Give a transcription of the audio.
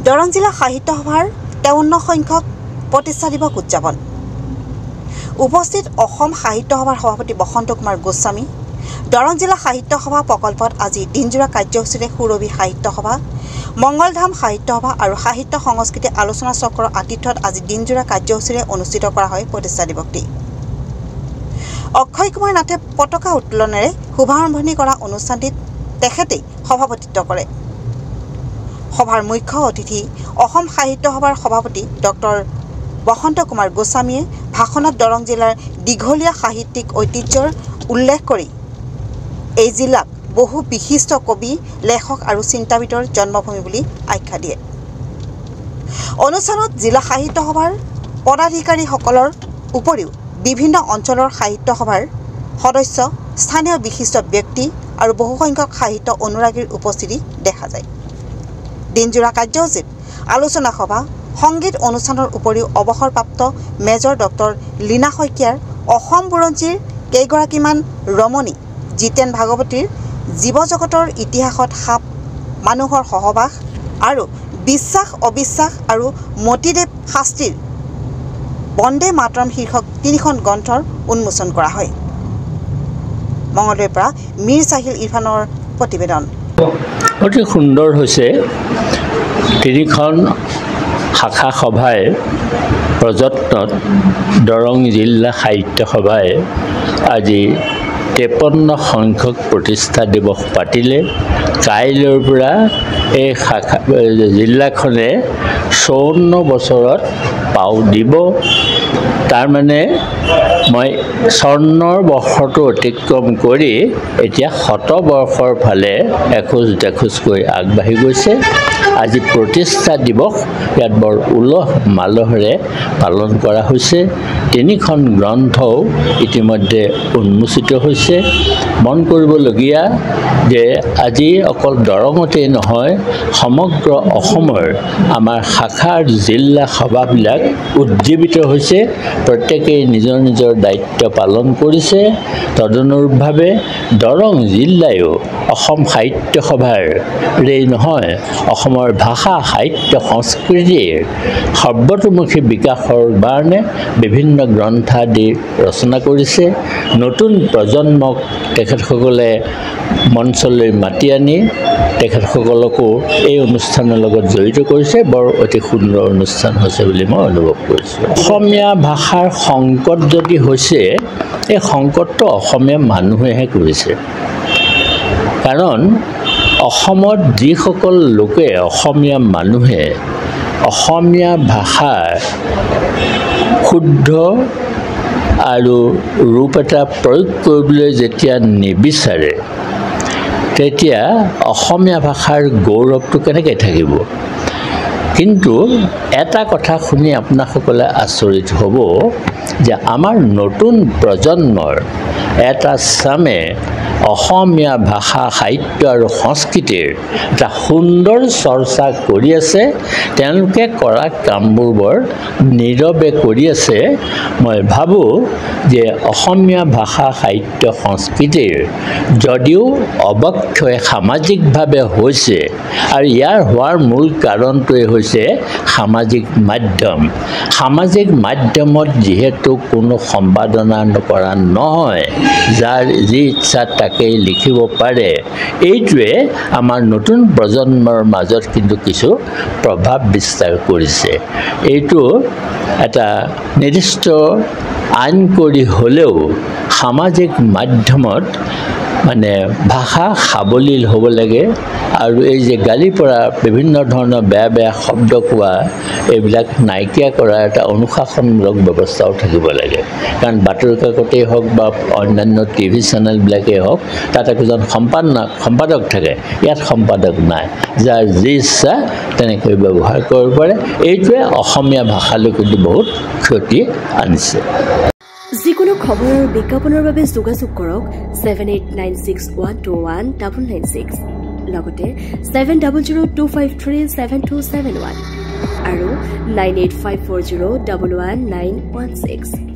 দৰং জিলা সাহিত্য সভাৰ 53 সংখ্যক প্ৰতিষ্ঠা দিৱস উদযাপন। উপস্থিত অসম সাহিত্য সভাৰ সভাপতি বসন্ত কুমাৰ গোস্বামী, দৰং জিলা সাহিত্য সভা প্ৰকল্পত আজি দিনজোৰা কাৰ্যসূচীৰে সুৰভি সাহিত্য সভা, মংগলধাম সাহিত্য সভা আৰু সাহিত্য সংস্কৃতি আলোচনা চক্ৰৰ আতিথ্যত আজি দিনজোৰা কাৰ্যসূচীৰে অনুষ্ঠিত কৰা হয় প্ৰতিষ্ঠা দিৱসটি। অক্ষয় কুমাৰ নাথে পতাকা উত্তোলনেৰে শুভাৰম্ভণি কৰা অনুষ্ঠানটিত তেখেতেই সভাপতিত্ব কৰে। সভাৰ মুখ্য অতিথি অসম সাহিত্য সভাৰ সভাপতি ডক্টৰ বসন্ত কুমাৰ গোস্বামীয়ে ভাষণত দৰং জিলাৰ দীঘলীয়া সাহিত্যিক ঐতিহ্যৰ উল্লেখ কৰি এই জিলাক বহু বিশিষ্ট কবি, লেখক আৰু চিন্তাবিদৰ জন্মভূমি বুলি আখ্যা দিয়ে। অনুষ্ঠানত জিলা সাহিত্য সভাৰ পদাধিকাৰীসকলৰ উপৰিও বিভিন্ন অঞ্চলৰ সাহিত্য সভাৰ সদস্য, স্থানীয় বিশিষ্ট ব্যক্তি আৰু বহুসংখ্যক সাহিত্য অনুৰাগীৰ উপস্থিতি দেখা যায়। দিনজোৰা কাৰ্যসূচীত আলোচনা সভা, সংগীত অনুষ্ঠানৰ উপৰিও অৱসৰপ্ৰাপ্ত মেজৰ ডক্টৰ লীনা শইকীয়াৰ অসম বুৰঞ্জীৰ কেইগৰাকীমান ৰমণী, জিতেন ভাগৱতীৰ জীৱ জগতৰ ইতিহাসত সাপ মানুহৰ সহবাস আৰু বিশ্বাস অবিশ্বাস আৰু মতিদেৱ শাস্ত্ৰীৰ বন্দে মাতৰম শীৰ্ষক 3খন গ্ৰন্থৰ উন্মোচন কৰা হয়। মঙলদৈৰ পৰা মীৰ চাহিল ইৰফানৰ প্ৰতিবেদন। অতি সুন্দৰ হৈছে 3খন শাখা সভাই প্ৰযত্নত দৰং জিলা সাহিত্য সভাই আজি 53 সংখ্যক প্ৰতিষ্ঠা দিৱস পাতিলে। কাইলৈৰ পৰা এই শাখা জিলাখনে 54 বছৰত পাও দিব। তাৰমানে মই স্বৰ্ণৰ বৰ্ষটো অতিক্ৰম কৰি এতিয়া 100 বৰ্ষৰ ফালে এখোজ দেখোজকৈ আগবাঢ়ি গৈছে। আজি প্ৰতিষ্ঠা দিৱস ইয়াত বৰ উলহ মালহেৰে পালন কৰা হৈছে। 3খন গ্ৰন্থও ইতিমধ্যে উন্মোচিত হৈছে। মন কৰিবলগীয়া যে আজি অকল দৰঙতেই নহয়, সমগ্ৰ অসমৰ আমাৰ শাখাৰ জিলা সভাবিলাক উজ্জীৱিত হৈছে। প্ৰত্যেকেই নিজৰ নিজৰ দায়িত্ব পালন কৰিছে। তদনুৰূপভাৱে দৰং জিলায়ো অসম সাহিত্য সভাৰেই নহয়, অসমৰ ভাষা সাহিত্য সংস্কৃতিৰ সৰ্বতোমুখী বিকাশৰ কাৰণে বিভিন্ন গ্ৰন্থাদি ৰচনা কৰিছে। নতুন প্ৰজন্মক তেখেতসকলে মঞ্চলৈ মাতি আনি তেখেতসকলকো এই অনুষ্ঠানৰ লগত জড়িত কৰিছে। বৰ অতি সুন্দৰ অনুষ্ঠান হৈছে বুলি মই অনুভৱ কৰিছোঁ। অসমীয়া ভাষাৰ সংকট যদি হৈছে, এই সংকটটো অসমীয়া মানুহেহে কৰিছে। কাৰণ অসমত যিসকল লোকে, অসমীয়া মানুহে অসমীয়া ভাষাৰ শুদ্ধ আৰু ৰূপ এটা প্ৰয়োগ কৰিবলৈ যেতিয়া নিবিচাৰে, তেতিয়া অসমীয়া ভাষাৰ গৌৰৱটো কেনেকৈ থাকিব? কিন্তু এটা কথা শুনি আপোনাসকলে আচৰিত হ'ব যে আমাৰ নতুন প্ৰজন্মৰ এটা চামে অসমীয়া ভাষা সাহিত্য আৰু সংস্কৃতিৰ এটা সুন্দৰ চৰ্চা কৰি আছে। তেওঁলোকে কৰা কামবোৰ বৰ নীৰৱে কৰি আছে। মই ভাবোঁ যে অসমীয়া ভাষা সাহিত্য সংস্কৃতিৰ যদিও অৱক্ষয় সামাজিকভাৱে হৈছে, আৰু ইয়াৰ হোৱাৰ মূল কাৰণটোৱে হৈছে সামাজিক মাধ্যম। সামাজিক মাধ্যমত যিহেতু কোনো সম্পাদনা কৰা নহয়, যাৰ যি ইচ্ছা তাকেই লিখিব পাৰে, এইটোৱে আমাৰ নতুন প্ৰজন্মৰ মাজত কিন্তু কিছু প্ৰভাৱ বিস্তাৰ কৰিছে। এইটো এটা নিৰ্দিষ্ট আইন কৰি হ'লেও সামাজিক মাধ্যমত ভাষা সাৱলীল হ'ব লাগে। আৰু এই যে গালি পৰা, বিভিন্ন ধৰণৰ বেয়া বেয়া শব্দ কোৱা, এইবিলাক নাইকিয়া কৰা এটা অনুশাসনমূলক ব্যৱস্থাও থাকিব লাগে। কাৰণ বাতৰি কাকতেই হওক বা অন্যান্য TV চেনেলবিলাকেই হওক, তাত একোজন সম্পাদক থাকে। ইয়াত সম্পাদক নাই, যাৰ যি ইচ্ছা তেনেকৈ ব্যৱহাৰ কৰিব পাৰে। এইটোৱে অসমীয়া ভাষালৈ কিন্তু বহুত ক্ষতি আনিছে। যিকোনো খবৰ আৰু বিজ্ঞাপনৰ বাবে যোগাযোগ কৰক 7896121996, লগতে 7002537271 আৰু 9854011916।